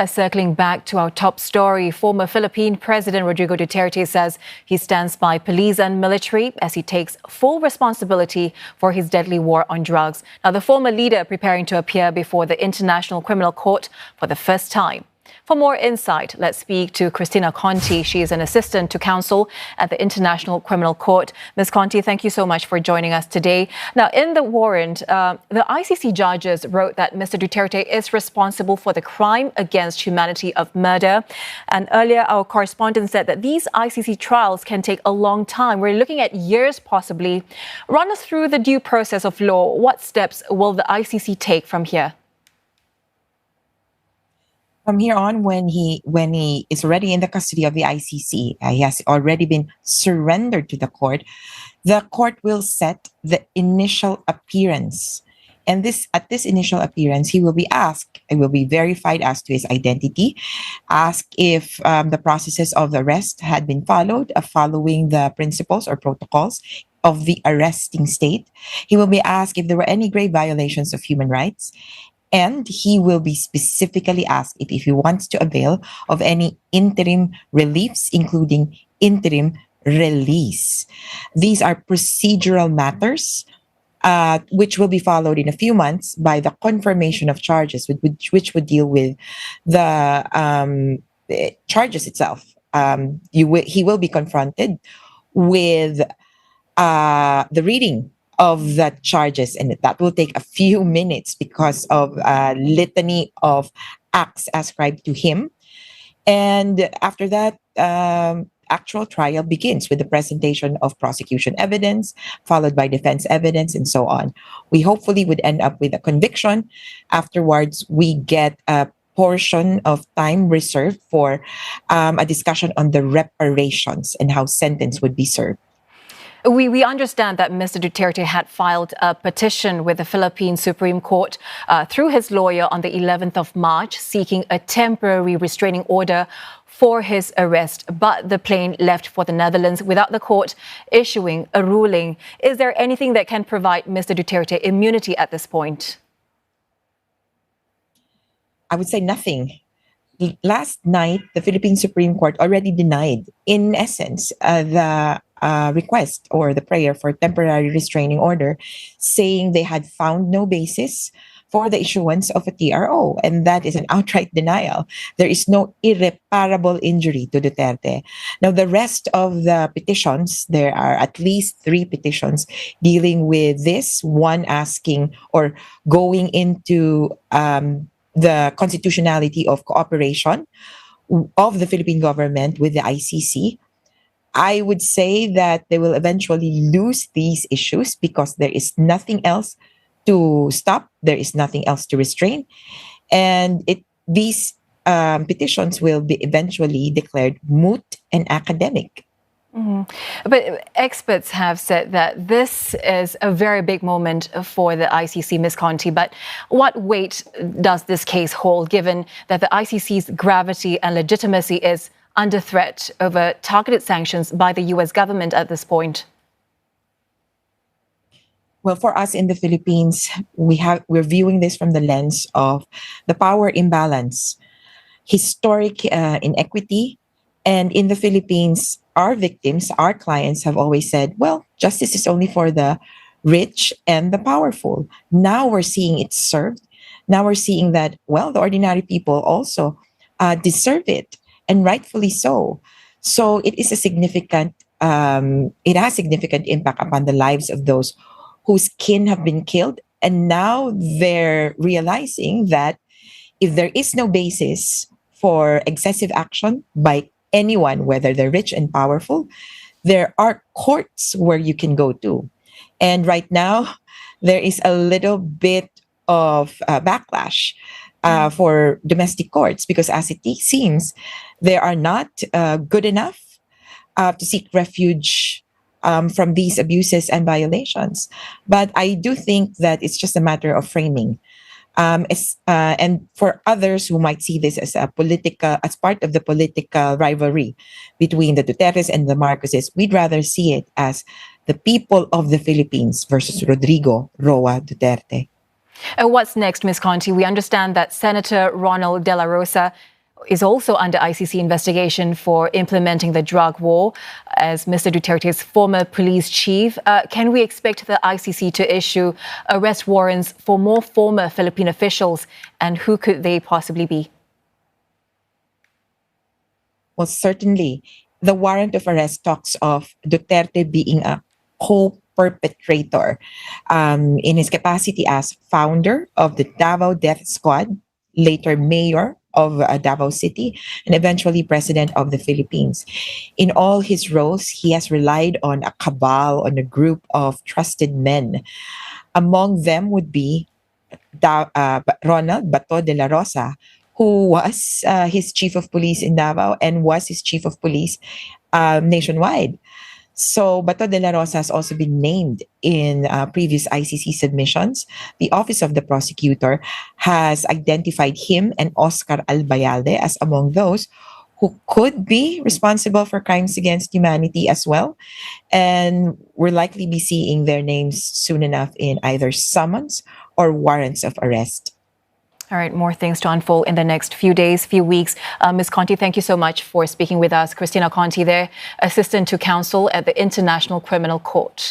Circling back to our top story, former Philippine President Rodrigo Duterte says he stands by police and military as he takes full responsibility for his deadly war on drugs. Now, the former leader preparing to appear before the International Criminal Court for the first time. For more insight, let's speak to Kristina Conti. She is an assistant to counsel at the International Criminal Court. Ms. Conti, thank you so much for joining us today. Now, in the warrant, the ICC judges wrote that Mr. Duterte is responsible for the crime against humanity of murder. And earlier, our correspondent said that these ICC trials can take a long time. We're looking at years, possibly. Run us through the due process of law. What steps will the ICC take from here? From here on, when he is already in the custody of the ICC, he has already been surrendered to the court will set the initial appearance. And at this initial appearance, he will be asked, it will be verified as to his identity, asked if the processes of the arrest had been followed, following the principles or protocols of the arresting state. He will be asked if there were any grave violations of human rights. And he will be specifically asked if he wants to avail of any interim reliefs, including interim release. These are procedural matters which will be followed in a few months by the confirmation of charges, which would deal with the charges itself. He will be confronted with the reading of the charges, and that will take a few minutes because of a litany of acts ascribed to him. And after that, actual trial begins with the presentation of prosecution evidence, followed by defense evidence, and so on. We hopefully would end up with a conviction. Afterwards, we get a portion of time reserved for a discussion on the reparations and how sentence would be served. We understand that Mr. Duterte had filed a petition with the Philippine Supreme Court through his lawyer on the 11th of March, seeking a temporary restraining order for his arrest. But the plane left for the Netherlands without the court issuing a ruling. Is there anything that can provide Mr. Duterte immunity at this point? I would say nothing. Last night, the Philippine Supreme Court already denied, in essence, the request or the prayer for temporary restraining order, saying they had found no basis for the issuance of a TRO. And that is an outright denial. There is no irreparable injury to Duterte. Now, the rest of the petitions, there are at least 3 petitions dealing with this, one asking or going into the constitutionality of cooperation of the Philippine government with the ICC. I would say that they will eventually lose these issues because there is nothing else to stop. There is nothing else to restrain. And these petitions will be eventually declared moot and academic. Mm-hmm. But experts have said that this is a very big moment for the ICC, Ms. Conti. But what weight does this case hold, given that the ICC's gravity and legitimacy is under threat over targeted sanctions by the U.S. government at this point? Well, for us in the Philippines, we're viewing this from the lens of the power imbalance, historic inequity. And in the Philippines, our victims, our clients have always said, well, justice is only for the rich and the powerful. Now we're seeing it served. Now we're seeing that, well, the ordinary people also deserve it, and rightfully so. So it is a significant, it has significant impact upon the lives of those whose kin have been killed. And now they're realizing that if there is no basis for excessive action by anyone, whether they're rich and powerful, there are courts where you can go to. And right now, there is a little bit of backlash for domestic courts because, as it seems, they are not good enough to seek refuge from these abuses and violations. But I do think that it's just a matter of framing. And for others who might see this as as part of the political rivalry between the Dutertes and the Marcoses, we'd rather see it as the people of the Philippines versus Rodrigo Roa Duterte. What's next, Ms. Conti? We understand that Senator Ronald De La Rosa is also under ICC investigation for implementing the drug war as Mr. Duterte's former police chief. Can we expect the ICC to issue arrest warrants for more former Philippine officials, and who could they possibly be? Well, certainly, the warrant of arrest talks of Duterte being a co-perpetrator in his capacity as founder of the Davao Death Squad, later mayor of Davao City, and eventually president of the Philippines. In all his roles, he has relied on a cabal, on a group of trusted men. Among them would be Ronald Bato de la Rosa, who was his chief of police in Davao and was his chief of police nationwide. So Bato de la Rosa has also been named in previous ICC submissions. The Office of the Prosecutor has identified him and Oscar Albayalde as among those who could be responsible for crimes against humanity as well. And we'll likely be seeing their names soon enough in either summons or warrants of arrest. All right, more things to unfold in the next few days, few weeks. Ms. Conti, thank you so much for speaking with us. Kristina Conti there, assistant to counsel at the International Criminal Court.